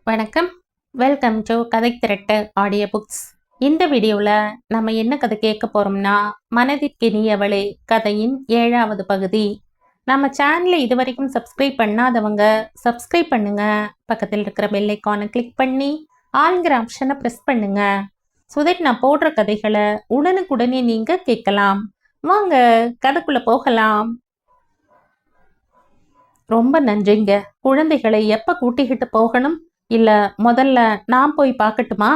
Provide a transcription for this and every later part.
வணக்கம். Welcome to கதை திரட்டு audio books. இந்த வீடியோவில் நம்ம என்ன கதை கேட்க போகிறோம்னா, மனதிற்கினியவளே கதையின் 7வது பகுதி. நம்ம சேனலை இது வரைக்கும் சப்ஸ்கிரைப் பண்ணாதவங்க சப்ஸ்கிரைப் பண்ணுங்க. பக்கத்தில் இருக்கிற பெல் ஐக்கானை கிளிக் பண்ணி ஆல்ங்கிற ஆப்ஷனை ப்ரெஸ் பண்ணுங்க. நான் போடுற கதைகளை உடனுக்குடனே நீங்கள் கேட்கலாம். வாங்க கதைக்குள்ளே போகலாம். ரொம்ப நன்றிங்க. குழந்தைகளை எப்போ கூட்டிக்கிட்டு போகணும்? இல்ல முதல்ல நான் போய் பார்க்கட்டுமா?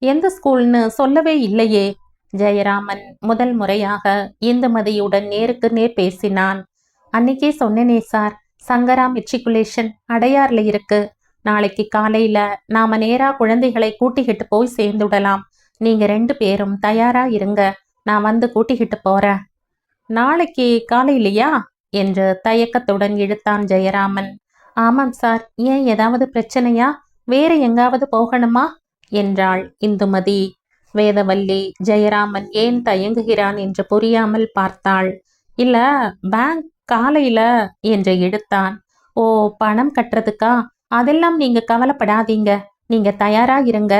எந்த ஸ்கூல்னு சொல்லவே இல்லையே. ஜெயராமன் முதல் முறையாக இந்துமதியுடன் நேருக்கு நேர் பேசினான். அன்னைக்கே சொன்னேனே சார், சங்கரா மெட்ரிகுலேஷன் அடையார்ல இருக்கு. நாளைக்கு காலையில நாம நேரா குழந்தைகளை கூட்டிக்கிட்டு போய் சேர்ந்துடலாம். நீங்க 2 பேரும் தயாரா இருங்க, நான் வந்து கூட்டிக்கிட்டு போறேன். நாளைக்கு காலையிலையா என்று தயக்கத்துடன் இழுத்தான் ஜெயராமன். ஆமாம் சார், ஏன் ஏதாவது பிரச்சனையா? வேற எங்காவது போகணுமா என்றாள் இந்துமதி. வேதவல்லி ஜெயராமன் ஏன் தயங்குகிறான் என்று புரியாமல் பார்த்தாள். இல்ல, பேங்க் காலையில என்று எடுத்தான். ஓ, பணம் கட்டுறதுக்கா? அதெல்லாம் நீங்க கவலைப்படாதீங்க, நீங்க தயாரா இருங்க,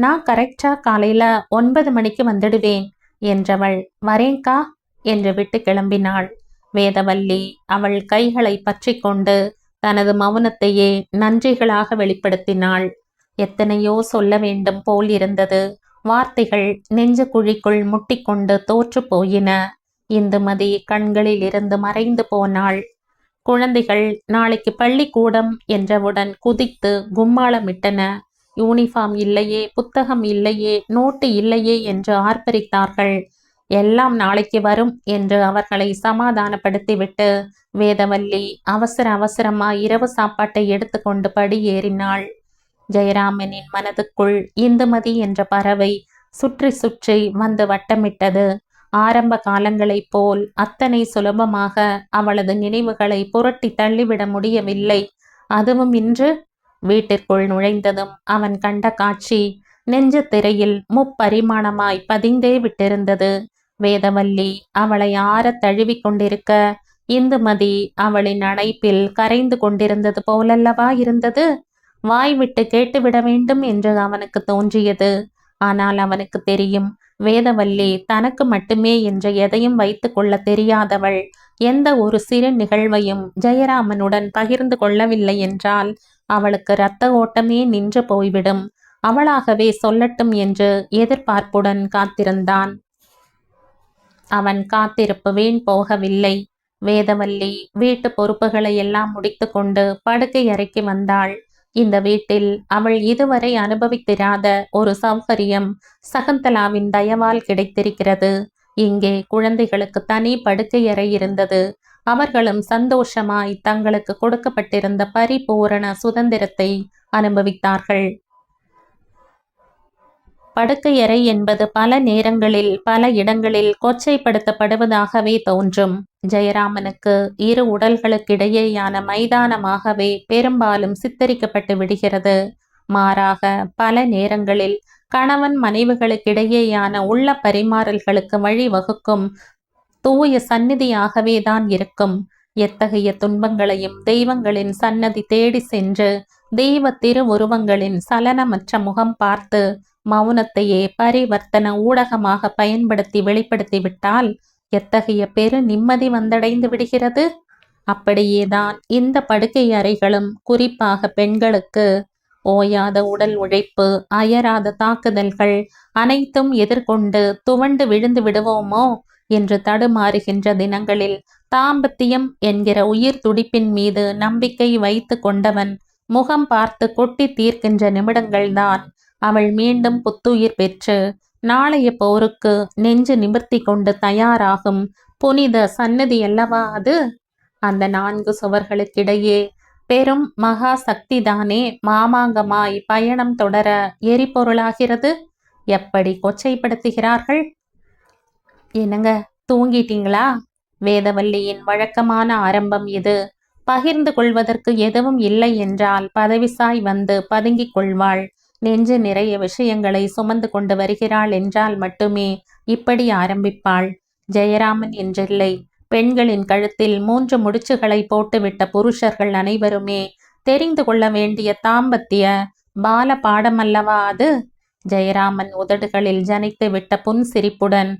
நான் கரெக்டா காலையில 9 மணிக்கு வந்துடுவேன் என்றவள் வரேன்கா என்று விட்டு கிளம்பினாள். வேதவல்லி அவள் கைகளை பற்றி கொண்டு தனது மௌனத்தையே நன்றிகளாக வெளிப்படுத்தினாள். எத்தனையோ சொல்ல வேண்டும் போல் இருந்தது. வார்த்தைகள் நெஞ்சு குழிக்குள் முட்டிக்கொண்டு தோற்று போயின. இந்துமதி கண்களில் இருந்து மறைந்து போனாள். குழந்தைகள் நாளைக்கு பள்ளிக்கூடம் என்றவுடன் குதித்து கும்மாளமிட்டன. யூனிஃபார்ம் இல்லையே, புத்தகம் இல்லையே, நோட்டு இல்லையே என்று ஆர்ப்பரித்தார்கள். எல்லாம் நாளைக்கு வரும் என்று அவர்களை சமாதானப்படுத்திவிட்டு வேதவல்லி அவசரமாய் இரவு சாப்பாட்டை எடுத்துக்கொண்டு படி ஏறினாள். ஜெயராமனின் மனதுக்குள் இந்துமதி என்ற பறவை சுற்றி சுற்றி வந்து வட்டமிட்டது. ஆரம்ப காலங்களைப் போல் அத்தனை சுலபமாக அவளது நினைவுகளை புரட்டி தள்ளிவிட முடியவில்லை. அதுவும் இன்று வீட்டிற்குள் நுழைந்ததும் அவன் கண்ட காட்சி நெஞ்சு திரையில் முப்பரிமாணமாய் பதிந்தே விட்டிருந்தது. வேதவல்லி அவளை ஆற தழுவி கொண்டிருக்க, இந்துமதி அவளின் அணைப்பில் கரைந்து கொண்டிருந்தது போலல்லவா இருந்தது. வாய் விட்டு கேட்டுவிட வேண்டும் என்று அவனுக்கு தோன்றியது. ஆனால் அவனுக்கு தெரியும், வேதவல்லி தனக்கு மட்டுமே என்று எதையும் வைத்து கொள்ள தெரியாதவள். எந்த ஒரு சிறு நிகழ்வையும் ஜெயராமனுடன் பகிர்ந்து கொள்ளவில்லை என்றால் அவளுக்கு இரத்த ஓட்டமே நின்று போய்விடும். அவளாகவே சொல்லட்டும் என்று எதிர்பார்ப்புடன் காத்திருந்தான். அவன் காத்திருப்பு வீண் போகவில்லை. வேதவல்லி வீட்டு பொறுப்புகளை எல்லாம் முடித்து கொண்டு படுக்கை அறைக்கு வந்தாள். இந்த வீட்டில் அவள் இதுவரை அனுபவித்திராத ஒரு சௌகரியம் சகுந்தலாவின் தயவால் கிடைத்திருக்கிறது. இங்கே குழந்தைகளுக்கு தனி படுக்கை அறை இருந்தது. அவர்களும் சந்தோஷமாய் தங்களுக்கு கொடுக்கப்பட்டிருந்த பரிபூரண சுதந்திரத்தை அனுபவித்தார்கள். படுக்கையறை என்பது பல நேரங்களில் பல இடங்களில் கொச்சைப்படுத்தப்படுவதாகவே தோன்றும். ஜெயராமனுக்கு இரு உடல்களுக்கிடையேயான மைதானமாகவே பெரும்பாலும் சித்தரிக்கப்பட்டு விடுகிறது. மாறாக பல நேரங்களில் கணவன் மனைவிகளுக்கிடையேயான உள்ள பரிமாறல்களுக்கு வழிவகுக்கும் தூய சந்நிதியாகவே தான் இருக்கும். எத்தகைய துன்பங்களையும் தெய்வங்களின் சன்னதி தேடி சென்று தெய்வ திருவுருவங்களின் சலனமற்ற முகம் பார்த்து மௌனத்தையே பரிவர்த்தன ஊடகமாக பயன்படுத்தி வெளிப்படுத்திவிட்டால் எத்தகைய பெரு நிம்மதி வந்தடைந்து விடுகிறது. அப்படியேதான் இந்த படுக்கை அறைகளும். குறிப்பாக பெண்களுக்கு ஓயாத உடல் உழைப்பு, அயராத தாக்குதல்கள் அனைத்தும் எதிர்கொண்டு துவண்டு விழுந்து விடுவோமோ என்று தடுமாறுகின்ற தினங்களில் தாம்பத்தியம் என்கிற உயிர் துடிப்பின் மீது நம்பிக்கை வைத்து கொண்டவன் முகம் பார்த்து கொட்டி தீர்க்கின்ற நிமிடங்கள்தான் அவள் மீண்டும் புத்துயிர் பெற்று நாளைய போருக்கு நெஞ்சு நிமிர்த்தி கொண்டு தயாராகும் புனித சன்னதி அல்லவா அது. அந்த 4 சுவர்களுக்கிடையே பெரும் மகா சக்திதானே மாமாங்கமாய் பயணம் தொடர எரிபொருளாகிறது. எப்படி கொச்சைப்படுத்துகிறார்கள்! என்னங்க, தூங்கிட்டீங்களா? வேதவல்லியின் வழக்கமான ஆரம்பம் இது. பகிர்ந்து கொள்வதற்கு எதுவும் இல்லை என்றால் பதவிசாய் வந்து பதுங்கிக் கொள்வாள். நெஞ்சு நிறைய விஷயங்களை சுமந்து கொண்டு வருகிறாள் என்றால் மட்டுமே இப்படி ஆரம்பிப்பாள். ஜெயராமன் என்றில்லை, பெண்களின் கழுத்தில் 3 முடிச்சுகளை போட்டுவிட்ட புருஷர்கள் அனைவருமே தெரிந்து கொள்ள வேண்டிய தாம்பத்திய பால பாடமல்லவா அது? ஜெயராமன் உதடுகளில் ஜனித்து விட்ட புன்சிரிப்புடன்,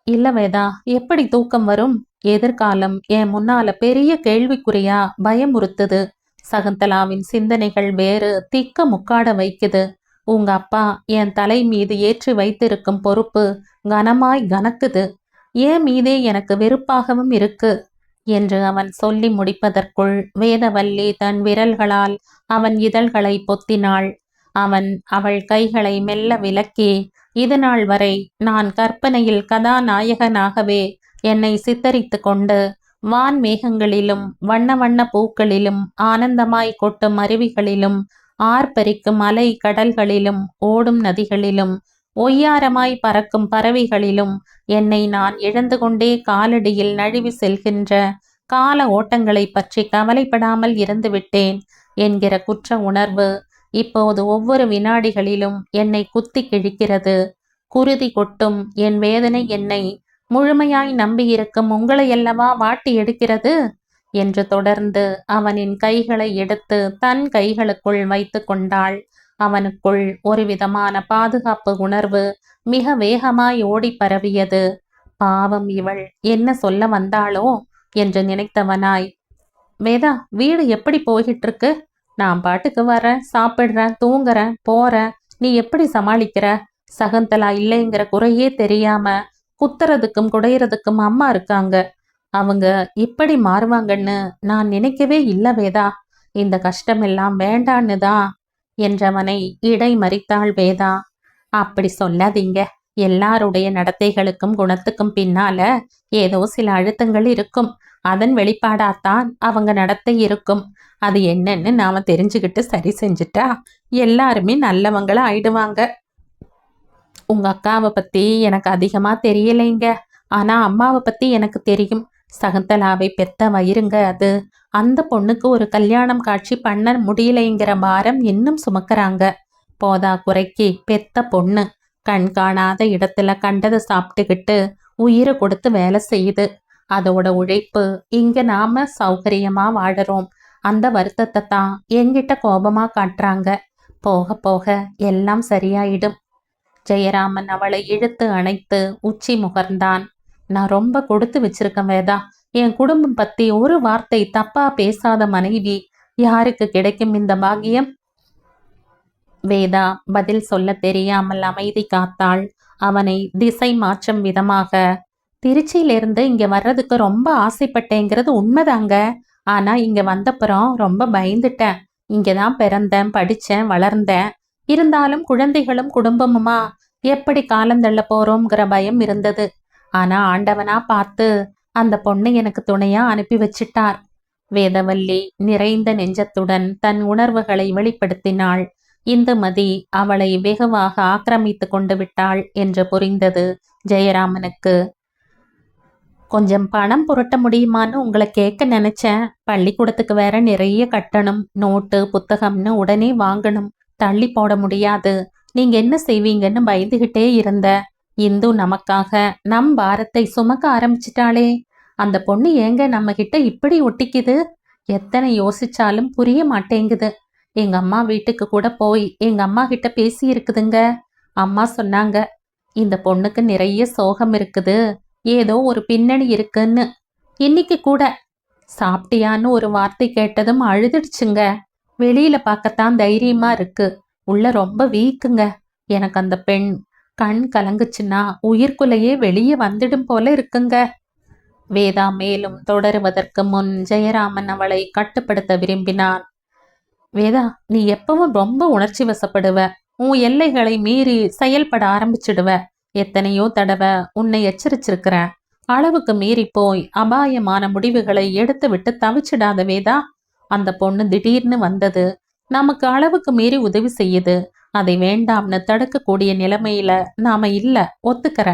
இல்ல வேதா, எப்படி தூக்கம் வரும்? எதிர்காலம் என் முன்னால பெரிய கேள்விக்குறியா பயமுறுத்துது. சகுந்தலாவின் சிந்தனைகள் வேறு திக்க முக்காட வைக்குது. உங்க அப்பா என் தலை மீது ஏற்றி வைத்திருக்கும் பொறுப்பு கனமாய் கனக்குது. ஏன் மீதே எனக்கு வெறுப்பாகவும் இருக்கு என்று அவன் சொல்லி முடிப்பதற்குள் வேதவல்லி தன் விரல்களால் அவன் இதழ்களை பொத்தினாள். அவன் அவள் கைகளை மெல்ல விலக்கி, இது நாள் வரை நான் கற்பனையில் கதாநாயகனாகவே என்னை சித்தரித்து கொண்டு வான் மேகங்களிலும் வண்ண வண்ண பூக்களிலும் ஆனந்தமாய் கொட்டும் அருவிகளிலும் ஆர்ப்பரிக்கும் அலை கடல்களிலும் ஓடும் நதிகளிலும் ஒய்யாரமாய் பறக்கும் பறவைகளிலும் என்னை நான் இழந்து கொண்டே காலடியில் நழுவி செல்கின்ற கால ஓட்டங்களை பற்றி கவலைப்படாமல் இருந்துவிட்டேன் என்கிற குற்ற உணர்வு இப்போது ஒவ்வொரு வினாடிகளிலும் என்னை குத்தி கிழிக்கிறது. குருதி கொட்டும் என் வேதனை என்னை முழுமையாய் நம்பியிருக்கும் உங்களையல்லவா வாட்டி எடுக்கிறது என்று தொடர்ந்து அவனின் கைகளை எடுத்து தன் கைகளுக்குள் வைத்து கொண்டாள். அவனுக்குள் ஒரு விதமான பாதுகாப்பு உணர்வு மிக வேகமாய் ஓடி பரவியது. பாவம், இவள் என்ன சொல்ல வந்தாளோ என்று நினைத்தவனாய், வேதா, வீடு எப்படி போய்கிட்டு இருக்கு? நான் பாட்டுக்கு வரேன், சாப்பிட்றேன், தூங்குறேன், போறேன். நீ எப்படி சமாளிக்கிற? சகுந்தலா இல்லைங்கிற குறையே தெரியாம குத்துறதுக்கும் குடையறதுக்கும் அம்மா இருக்காங்க. அவங்க இப்படி மாறுவாங்கன்னு நான் நினைக்கவே இல்லை வேதா. இந்த கஷ்டமெல்லாம் வேண்டான்னு தான் என்றவனை இடை மறித்தாள் வேதா. அப்படி சொல்லாதீங்க. எல்லாருடைய நடத்தைகளுக்கும் குணத்துக்கும் பின்னால ஏதோ சில அழுத்தங்கள் இருக்கும். அதன் வெளிப்பாடாத்தான் அவங்க நடத்தை இருக்கும். அது என்னன்னு நாம தெரிஞ்சுக்கிட்டு சரி செஞ்சுட்டா எல்லாருமே நல்லவங்கள ஆயிடுவாங்க. உங்க அக்காவை பத்தி எனக்கு அதிகமா தெரியலைங்க. ஆனா அம்மாவை பத்தி எனக்கு தெரியும். சகுந்தலாவை பெத்த வயிறுங்க அது. அந்த பொண்ணுக்கு ஒரு கல்யாணம் காட்சி பண்ண முடியலைங்கிற பாரம் இன்னும் சுமக்கிறாங்க. போதா குறைக்கு பெத்த பொண்ணு கண் காணாத இடத்துல கண்டதை சாப்பிட்டுக்கிட்டு உயிரை கொடுத்து வேலை செய்யுது. அதோட உழைப்பு இங்க நாம சௌகரியமா வாழறோம். அந்த வருத்தத்தை தான் என்கிட்ட கோபமா காட்டுறாங்க. போக போக எல்லாம் சரியாயிடும். ஜெயராமன் அவளை இழுத்து அணைத்து உச்சி முகர்ந்தான். நான் ரொம்ப கொடுத்து வச்சிருக்கேன் வேதா. என் குடும்பம் பத்தி ஒரு வார்த்தை தப்பா பேசாத மனைவி யாருக்கு கிடைக்கும் இந்த பாக்கியம்? வேதா பதில் சொல்ல தெரியாமல் அமைதி காத்தாள். அவனை திசை மாற்றும் விதமாக, திருச்சியிலிருந்து இங்க வர்றதுக்கு ரொம்ப ஆசைப்பட்டேங்கிறது உண்மைதாங்க. ஆனா இங்க வந்தப்புறம் ரொம்ப பயந்துட்டேன். இங்கதான் பிறந்தேன், படிச்சேன், வளர்ந்தேன். இருந்தாலும் குழந்தைகளும் குடும்பமுமா எப்படி காலந்தள்ள போறோம்ங்கிற பயம் இருந்தது. ஆனா ஆண்டவனா பார்த்து அந்த பொண்ணை எனக்கு துணையா அனுப்பி வச்சிட்டார். வேதவல்லி நிறைந்த நெஞ்சத்துடன் தன் உணர்வுகளை வெளிப்படுத்தினாள். இந்துமதி அவளை வெகுவாக ஆக்கிரமித்து கொண்டு விட்டாள் என்று புரிந்தது ஜெயராமனுக்கு. கொஞ்சம் பணம் புரட்ட முடியுமான்னு உங்களை கேட்க நினைச்சேன். பள்ளிக்கூடத்துக்கு வேற நிறைய கட்டணும். நோட்டு புத்தகம்னு உடனே வாங்கணும். தள்ளி போட முடியாது. நீங்க என்ன செய்வீங்கன்னு பயந்துகிட்டே இருந்த. இந்து நமக்காக நம் பாரத்தை சுமக்க ஆரம்பிச்சிட்டாளே. அந்த பொண்ணு ஏங்க நம்ம கிட்ட இப்படி ஒட்டிக்குது? எத்தனை யோசிச்சாலும் புரிய மாட்டேங்குது. எங்க அம்மா வீட்டுக்கு கூட போய் எங்க அம்மா கிட்ட பேசி இருக்குதுங்க. அம்மா சொன்னாங்க, இந்த பொண்ணுக்கு நிறைய சோகம் இருக்குது, ஏதோ ஒரு பின்னணி இருக்குன்னு. இன்னைக்கு கூட சாப்பிட்டியான்னு ஒரு வார்த்தை கேட்டதும் அழுதுடுச்சுங்க. வெளியில பார்க்கத்தான் தைரியமா இருக்கு, உள்ள ரொம்ப வீக்குங்க. எனக்கு அந்த பெண் கண் கலங்குச்சுன்னா உயிர்க்குலையே வெளியே வந்துடும் போல இருக்குங்க. வேதா மேலும் தொடருவதற்கு முன் ஜெயராமன் அவளை கட்டுப்படுத்த விரும்பினான். வேதா, நீ எப்பவும் ரொம்ப உணர்ச்சி வசப்படுவ. உன் எல்லைகளை மீறி செயல்பட ஆரம்பிச்சிடுவ. எத்தனையோ தடவை உன்னை எச்சரிச்சிருக்கிறேன். அளவுக்கு மீறி போய் அபாயமான முடிவுகளை எடுத்து விட்டு தவிச்சிடாத வேதா. அந்த பொண்ணு திடீர்னு வந்தது. நமக்கு அளவுக்கு மீறி உதவி செய்யுது. அதை வேண்டாம்னு தடுக்கக்கூடிய நிலைமையில நாம இல்ல, ஒத்துக்கிற.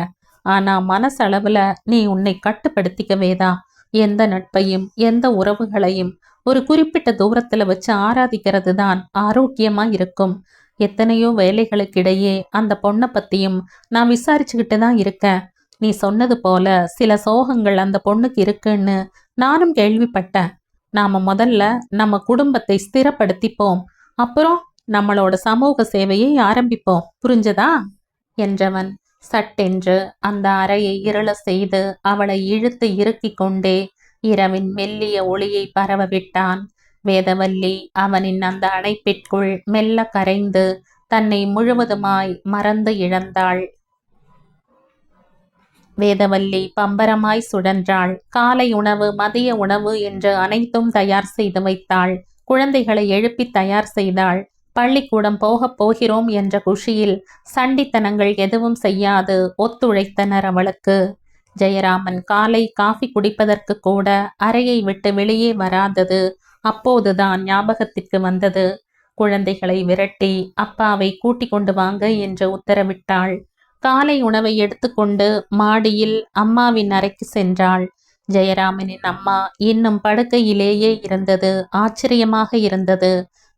ஆனா மனசளவுல நீ உன்னை கட்டுப்படுத்திக்க வேதா. எந்த நட்பையும் எந்த உறவுகளையும் ஒரு குறிப்பிட்ட தூரத்துல வச்சு ஆராதிக்கிறது தான் ஆரோக்கியமா இருக்கும். எத்தனையோ வேலைகளுக்கிடையே அந்த பொண்ணை பத்தியும் நான் விசாரிச்சுக்கிட்டு தான் இருக்கேன். நீ சொன்னது போல சில சோகங்கள் அந்த பொண்ணுக்கு இருக்குன்னு நானும் கேள்விப்பட்டேன். நாம முதல்ல நம்ம குடும்பத்தை ஸ்திரப்படுத்திப்போம். அப்புறம் நம்மளோட சமூக சேவையை ஆரம்பிப்போம், புரிஞ்சதா என்றவன் சட்டென்று அந்த அறையை இருள செய்து அவளை இழுத்து இறுக்கிக் கொண்டே இரவின் மெல்லிய ஒளியை பரவவிட்டான். வேதவல்லி அவனின் அந்த அணைப்பிற்குள் மெல்ல கரைந்து தன்னை முழுவதுமாய் மறந்து இழந்தாள். வேதவல்லி பம்பரமாய் சுழன்றாள். காலை உணவு, மதிய உணவு என்று அனைத்தும் தயார் செய்து வைத்தாள். குழந்தைகளை எழுப்பி தயார் செய்தாள். பள்ளிக்கூடம் போகப் போகிறோம் என்ற குஷியில் சண்டித்தனங்கள் எதுவும் செய்யாது ஒத்துழைத்தனர் அவளுக்கு. ஜெயராமன் காலை காஃபி குடிப்பதற்கு கூட அறையை விட்டு வெளியே வராதது அப்போதுதான் ஞாபகத்திற்கு வந்தது. குழந்தைகளை விரட்டி அப்பாவை கூட்டிக் கொண்டு வாங்க என்று உத்தரவிட்டாள். காலை உணவை எடுத்துக்கொண்டு மாடியில் அம்மாவின் அறைக்கு சென்றாள். ஜெயராமனின் அம்மா இன்னும் படுக்கையிலேயே இருந்தது. ஆச்சரியமாக இருந்தது.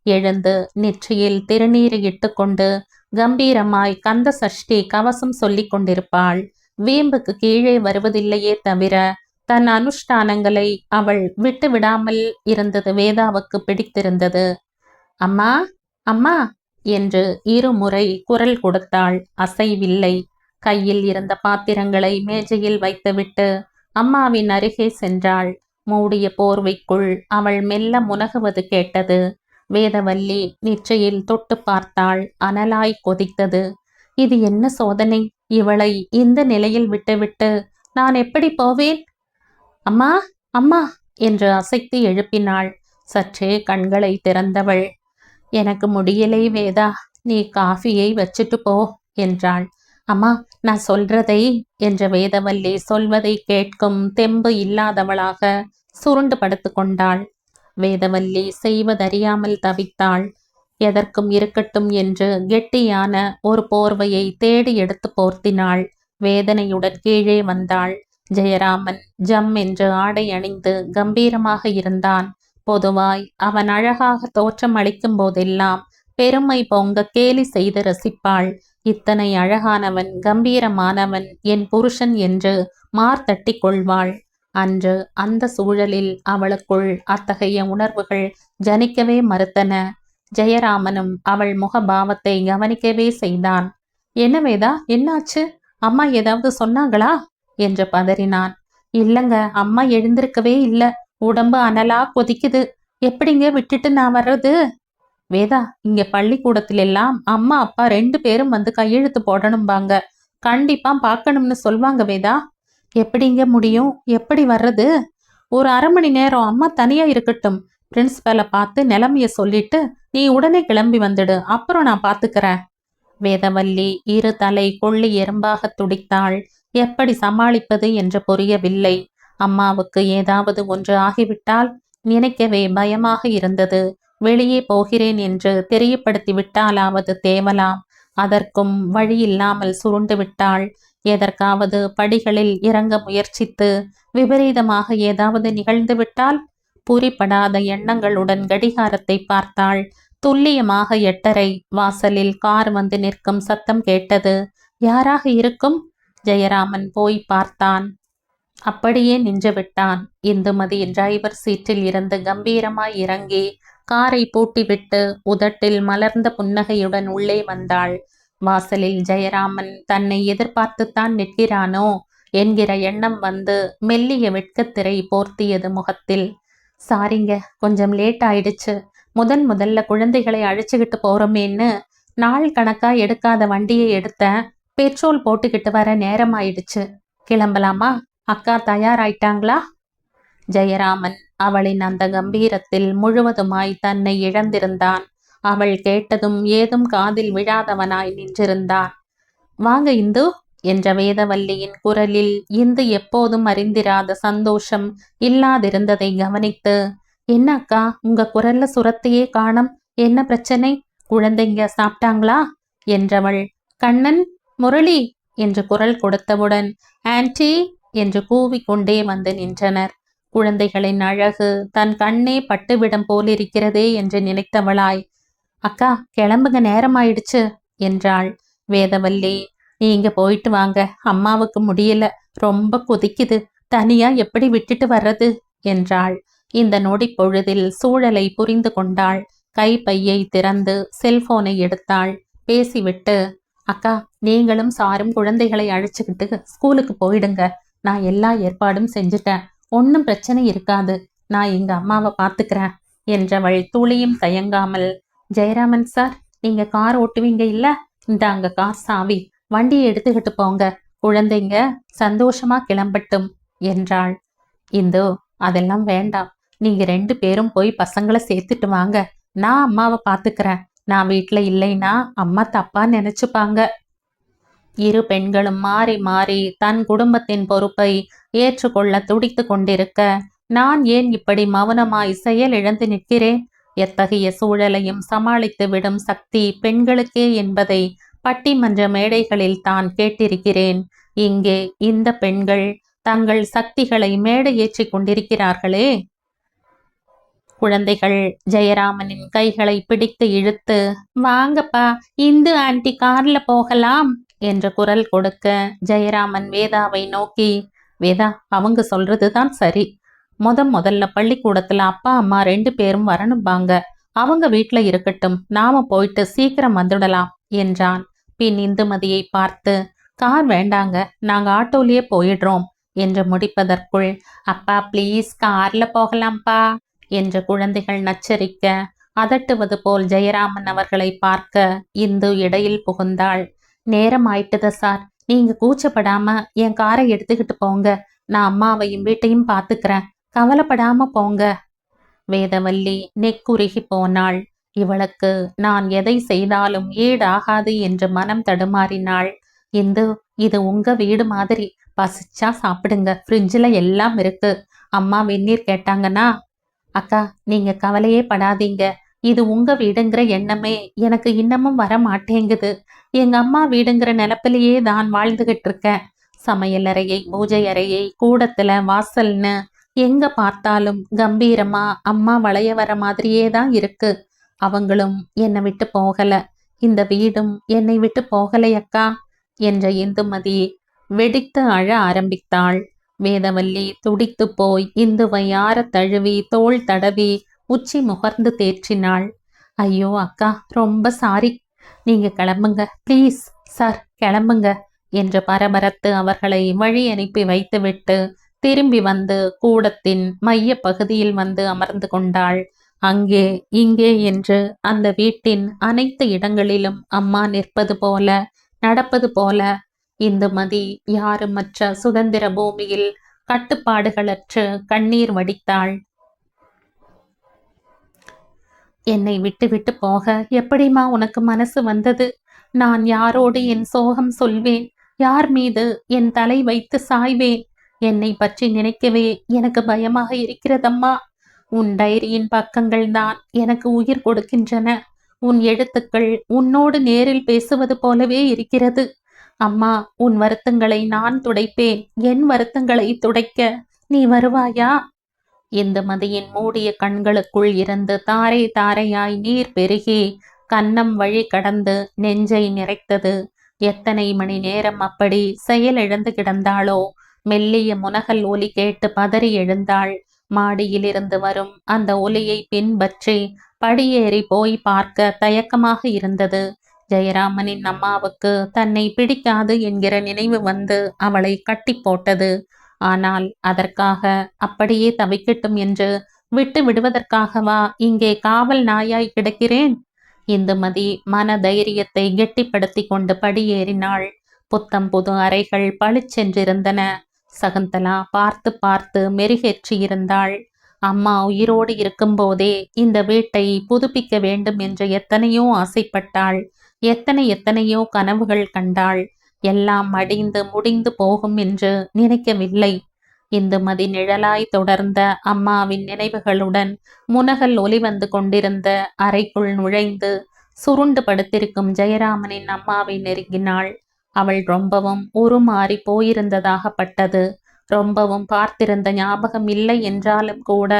எழுந்து நெற்றியில் திருநீர் இட்டுக்கொண்டு கம்பீரமாய் கந்த சஷ்டி கவசம் சொல்லிக் கொண்டிருப்பாள். வீம்புக்கு கீழே வருவதில்லையே தவிர தன் அனுஷ்டானங்களை அவள் விட்டு விடாமல் இருந்தது வேதாவுக்கு பிடித்திருந்தது. அம்மா, அம்மா என்று இருமுறை குரல் கொடுத்தாள். அசைவில்லை. கையில் இருந்த பாத்திரங்களை மேஜையில் வைத்துவிட்டு அம்மாவின் அருகே சென்றாள். மூடிய போர்வைக்குள் அவள் மெல்ல முனகுவது கேட்டது. வேதவல்லி நெற்றியில் தொட்டு பார்த்தாள். அனலாய் கொதித்தது. இது என்ன சோதனை? இவளை இந்த நிலையில் விட்டுவிட்டு நான் எப்படி போவேன்? அம்மா, அம்மா என்று அசைத்து எழுப்பினாள். சற்றே கண்களை திறந்தவள், எனக்கு முடியலை வேதா, நீ காஃபியை வச்சுட்டு போ என்றாள். அம்மா, நான் சொல்றதை என்ற வேதவல்லி சொல்வதை கேட்கும் தெம்பு இல்லாதவளாக சுருண்டு படுத்து கொண்டாள். வேதவல்லி செய்வதறியாமல் தவித்தாள். எதற்கும் இருக்கட்டும் என்று கெட்டியான ஒரு போர்வையை தேடி எடுத்து போர்த்தினாள். வேதனையுடன் கீழே வந்தாள். ஜெயராமன் ஜம் என்று ஆடை அணிந்து கம்பீரமாக இருந்தான். பொதுவாய் அவன் அழகாக தோற்றம் அளிக்கும் போதெல்லாம் பெருமை பொங்க கேலி செய்து ரசிப்பாள். இத்தனை அழகானவன், கம்பீரமானவன் என் புருஷன் என்று மார்த்தட்டி கொள்வாள். அன்று அந்த சூழலில் அவளுக்குள் அத்தகைய உணர்வுகள் ஜனிக்கவே மறுத்தன. ஜெயராமனும் அவள் முகபாவத்தை கவனிக்கவே செய்தான். என்ன வேதா, என்னாச்சு? அம்மா ஏதாவது சொன்னாங்களா என்று பதறினான். இல்லங்க, அம்மா எழுந்திருக்கவே இல்ல. உடம்பு அனலா கொதிக்குது. எப்படிங்க விட்டுட்டு நான் வர்றது? வேதா, இங்க பள்ளிக்கூடத்துல எல்லாம் அம்மா அப்பா 2 பேரும் வந்து கையெழுத்து போடணும்பாங்க. கண்டிப்பா பார்க்கணும்னு சொல்வாங்க வேதா. எப்படிங்க முடியும்? எப்படி வர்றது? ஒரு அரை மணி நேரம் அம்மா தனியா இருக்கட்டும். பிரின்சிபலை பார்த்து நிலைமைய சொல்லிட்டு நீ உடனே கிளம்பி வந்துடு. அப்புறம் நான் பார்த்துக்கிறேன். வேதவல்லி இரு தலை கொள்ளி எறும்பாக துடித்தாள். எப்படி சமாளிப்பது என்று புரியவில்லை. அம்மாவுக்கு ஏதாவது ஒன்று ஆகிவிட்டால் நினைக்கவே பயமாக இருந்தது. வெளியே போகிறேன் என்று தெரியப்படுத்தி விட்டாலாவது தேவலாம். அதற்கும் வழியில்லாமல் சுருண்டு விட்டாள். எதற்காவது படிகளில் இறங்க முயற்சித்து விபரீதமாக ஏதாவது நிகழ்ந்து விட்டால்? புரிபடாத எண்ணங்களுடன் கடிகாரத்தை பார்த்தாள். துல்லியமாக 8:30. வாசலில் கார் வந்து நிற்கும் சத்தம் கேட்டது. யாராக இருக்கும்? ஜெயராமன் போய் பார்த்தான். அப்படியே நின்று விட்டான். இந்துமதி டிரைவர் சீட்டில் இருந்து கம்பீரமாய் இறங்கி காரை பூட்டிவிட்டு உதட்டில் மலர்ந்த புன்னகையுடன் உள்ளே வந்தாள். வாசலில் ஜெயராமன் தன்னை எதிர்பார்த்துத்தான் நிற்கிறானோ என்கிற எண்ணம் வந்து மெல்லிய வெட்கத்திரை போர்த்தியது முகத்தில். சாரிங்க, கொஞ்சம் லேட் ஆயிடுச்சு. முதல்ல குழந்தைகளை அழைச்சிக்கிட்டு போறோமேன்னு நாள் கணக்கா எடுக்காத வண்டியை எடுத்த. பெட்ரோல் போட்டுக்கிட்டு வர நேரம் ஆயிடுச்சு. கிளம்பலாமா? அக்கா தயாராயிட்டாங்களா? ஜெயராமன் அவளின் அந்த கம்பீரத்தில் முழுவதுமாய் தன்னை இழந்திருந்தான். அவள் கேட்டதும் ஏதும் காதில் விழாதவனாய் நின்றிருந்தான். வாங்க இந்து என்ற வேதவல்லியின் குரலில் இந்து எப்போதும் அறிந்திராத சந்தோஷம் இல்லாதிருந்ததை கவனித்து, என்ன அக்கா, உங்க குரல்ல சுரத்தையே காணோம், என்ன பிரச்சனை? குழந்தைங்க சாப்பிட்டாங்களா என்றவள். கண்ணன், முரளி என்று குரல் கொடுத்தவுடன் ஆன்டி என்று கூவிக்கொண்டே வந்து நின்றனர். குழந்தைகளின் அழகு தன் கண்ணே பட்டுவிடம் போலிருக்கிறதே என்று நினைத்தவளாய், அக்கா கிளம்புங்க, நேரமாயிடுச்சு என்றாள். வேதவல்லி, நீங்க போயிட்டு வாங்க, அம்மாவுக்கு முடியல, ரொம்ப கொதிக்குது, தனியா எப்படி விட்டுட்டு வர்றது என்றாள். இந்த நொடி பொழுதில் சூழலை புரிந்து கொண்டாள். கைப்பையை திறந்து செல்போனை எடுத்தாள். பேசிவிட்டு, அக்கா, நீங்களும் சாரும் குழந்தைகளை அழைச்சுக்கிட்டு ஸ்கூலுக்கு போயிடுங்க. நான் எல்லா ஏற்பாடும் செஞ்சுட்டேன். ஒன்றும் பிரச்சனை இருக்காது. நான் எங்க அம்மாவை பார்த்துக்கிறேன் என்றவள் துளியும் தயங்காமல், ஜெயராமன் சார், நீங்க கார் ஓட்டுவீங்க இல்ல? இந்தாங்க கார் சாவி. வண்டியை எடுத்துக்கிட்டு போங்க. குழந்தைங்க சந்தோஷமா கிளம்பட்டும் என்றாள். இந்து, அதெல்லாம் வேண்டாம். நீங்க 2 பேரும் போய் பசங்களை சேர்த்துட்டு வாங்க. நான் அம்மாவை பார்த்துக்கிறேன். நான் வீட்டுல இல்லைன்னா அம்மா தப்பா நினைச்சுப்பாங்க. இரு பெண்களும் மாறி மாறி தன் குடும்பத்தின் பொறுப்பை ஏற்றுக்கொள்ள துடித்து கொண்டிருக்க, நான் ஏன் இப்படி மௌனமாய் செயல் இழந்து நிற்கிறேன்? எத்தகைய சூழலையும் சமாளித்து விடும் சக்தி பெண்களுக்கே என்பதை பட்டிமன்ற மேடைகளில் தான் கேட்டிருக்கிறேன். இங்கே இந்த பெண்கள் தங்கள் சக்திகளை மேடை ஏற்றிக் கொண்டிருக்கிறார்களே. குழந்தைகள் ஜெயராமனின் கைகளை பிடித்து இழுத்து, வாங்கப்பா, இந்து ஆண்டி கார்ல போகலாம் என்று குரல் கொடுக்க, ஜெயராமன் வேதாவை நோக்கி, வேதா, அவங்க சொல்றதுதான் சரி. முதல்ல பள்ளிக்கூடத்துல அப்பா அம்மா 2 பேரும் வரணும்பாங்க. அவங்க வீட்டுல இருக்கட்டும், நாம போயிட்டு சீக்கிரம் வந்துடலாம் என்றான். பின் இந்துமதியை பார்த்து, கார் வேண்டாங்க, நாங்க ஆட்டோலயே போயிடுறோம் என்று முடிப்பதற்குள், அப்பா ப்ளீஸ் கார்ல போகலாம்ப்பா என்று குழந்தைகள் நச்சரிக்க, அதட்டுவது போல் ஜெயராமன் அவர்களை பார்க்க இந்து இடையில் புகுந்தாள். நேரம் ஆயிட்டுத சார், நீங்க கூச்சப்படாம என் காரை எடுத்துக்கிட்டு போங்க. நான் அம்மாவையும் வீட்டையும் பார்த்துக்கிறேன். கவலைப்படாம போங்க. வேதவல்லி நெக்குருகி போனாள். இவளுக்கு நான் எதை செய்தாலும் ஈடாகாது என்று மனம் தடுமாறினாள். இந்து, இது உங்க வீடு மாதிரி. பசிச்சா சாப்பிடுங்க, ஃப்ரிட்ஜில் எல்லாம் இருக்கு. அம்மா வெந்நீர் கேட்டாங்கன்னா. அக்கா, நீங்க கவலையே படாதீங்க. இது உங்க வீடுங்கிற எண்ணமே எனக்கு இன்னமும் வர மாட்டேங்குது. எங்க அம்மா வீடுங்கிற நிலப்பிலேயே தான் வாழ்ந்துகிட்டு இருக்கேன். சமையல் அறையை, பூஜை அறையை, கூடத்துல, வாசல்னு எங்க பார்த்தாலும் கம்பீரமா அம்மா வளைய வர மாதிரியே தான் இருக்கு. அவங்களும் என்னை விட்டு போகல. இந்த வீடும் என்னை விட்டு போகலையக்கா என்ற இந்துமதி வெடித்து அழ ஆரம்பித்தாள். வேதவல்லி துடித்து போய் இந்துவை ஆற தழுவி தோள் தடவி உச்சி முகர்ந்து தேற்றினாள். ஐயோ அக்கா, ரொம்ப சாரி. நீங்க கிளம்புங்க ப்ளீஸ். சார் கிளம்புங்க என்று பரபரத்து அவர்களை வழி அனுப்பி வைத்துவிட்டு திரும்பி வந்து கூடத்தின் மைய பகுதியில் வந்து அமர்ந்து கொண்டாள். அங்கே இங்கே என்று அந்த வீட்டின் அனைத்து இடங்களிலும் அம்மா நிற்பது போல, நடப்பது போல. இந்துமதி யாருமற்ற சுதந்திர பூமியில் கட்டுப்பாடுகளற்று கண்ணீர் வடித்தாள். என்னை விட்டு விட்டு போக எப்படிமா உனக்கு மனசு வந்தது? நான் யாரோடு என் சோகம் சொல்வேன்? யார் மீது என் தலை வைத்து சாய்வேன்? என்னை பற்றி நினைக்கவே எனக்கு பயமாக இருக்கிறதம்மா. உன் டைரியின் பக்கங்கள் தான் எனக்கு உயிர் கொடுக்கின்றன. உன் எழுத்துக்கள் உன்னோடு நேரில் பேசுவது போலவே இருக்கிறது. அம்மா, உன் வருத்தங்களை நான் துடைப்பேன். என் வருத்தங்களை துடைக்க நீ வருவாயா? இந்துமதியின் மூடிய கண்களுக்குள் இருந்து தாரை தாரையாய் நீர் பெருகி கன்னம் வழி கடந்து நெஞ்சை நிறைத்தது. எத்தனை மணி நேரம் அப்படி செயலிழந்து கிடந்தாளோ. மெல்லிய முனகல் ஒலி கேட்டு பதறி எழுந்தாள். மாடியிலிருந்து வரும் அந்த ஒலியை பின்பற்றி படியேறி போய் பார்க்க தயக்கமாக இருந்தது. ஜெயராமனின் அம்மாவுக்கு தன்னை பிடிக்காது என்கிற நினைவு வந்து அவளை கட்டி போட்டது. ஆனால் அதற்காக அப்படியே தவிக்கட்டும் என்று விட்டு விடுவதற்காகவா இங்கே காவல் நாயாய் கிடக்கிறேன்? இந்துமதி மன தைரியத்தை கெட்டிப்படுத்தி கொண்டு படியேறினாள். புத்தம் புது அறைகள் பளிச்சென்றிருந்தன. சகுந்தலா பார்த்து பார்த்து மெருகேற்றியிருந்தாள். அம்மா உயிரோடு இருக்கும்போதே இந்த வீட்டை புதுப்பிக்க வேண்டும் என்று எத்தனையோ ஆசைப்பட்டாள். எத்தனையோ கனவுகள் கண்டாள். எல்லாம் மடிந்து முடிந்து போகும் என்று நினைக்கவில்லை. இந்துமதி நிழலாய் தொடர்ந்த அம்மாவின் நினைவுகளுடன் முனகல் ஒலி வந்து கொண்டிருந்த அறைக்குள் நுழைந்து சுருண்டு படுத்திருக்கும் ஜெயராமனின் அம்மாவை நெருங்கினாள். அவள் ரொம்பவும் உருமாறி போயிருந்ததாகப்பட்டது. ரொம்பவும் பார்த்திருந்த ஞாபகம் இல்லை என்றாலும் கூட